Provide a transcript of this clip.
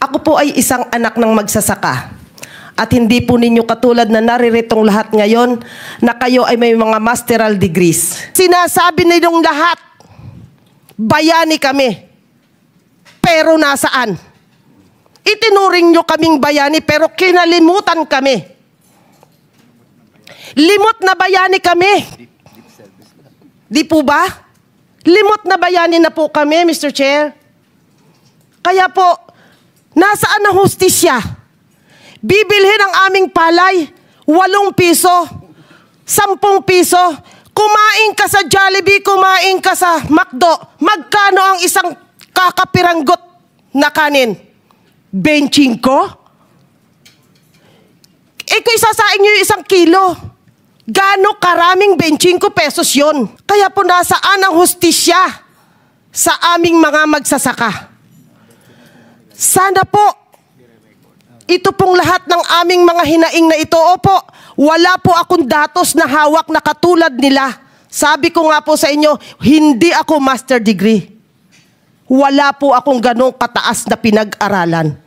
Ako po ay isang anak ng magsasaka. At hindi po ninyo katulad na nariritong lahat ngayon na kayo ay may mga masteral degrees. Sinasabi ninyong lahat, bayani kami. Pero nasaan? Itinuring nyo kaming bayani pero kinalimutan kami. Limot na bayani kami. Di po ba? Limot na bayani na po kami, Mr. Chair. Kaya po, nasaan ang hustisya? Bibilhin ang aming palay, 8 piso, 10 piso. Kumain ka sa Jollibee, kumain ka sa McDo. Magkano ang isang kakapiranggot na kanin? 25? Kung isasaing nyo yung 1 kilo, gaano karaming 25 pesos yun? Kaya po nasaan ang hustisya sa aming mga magsasaka? Sana po, ito pong lahat ng aming mga hinaing na ito, opo, wala po akong datos na hawak na katulad nila. Sabi ko nga po sa inyo, hindi ako master degree. Wala po akong ganong kataas na pinag-aralan.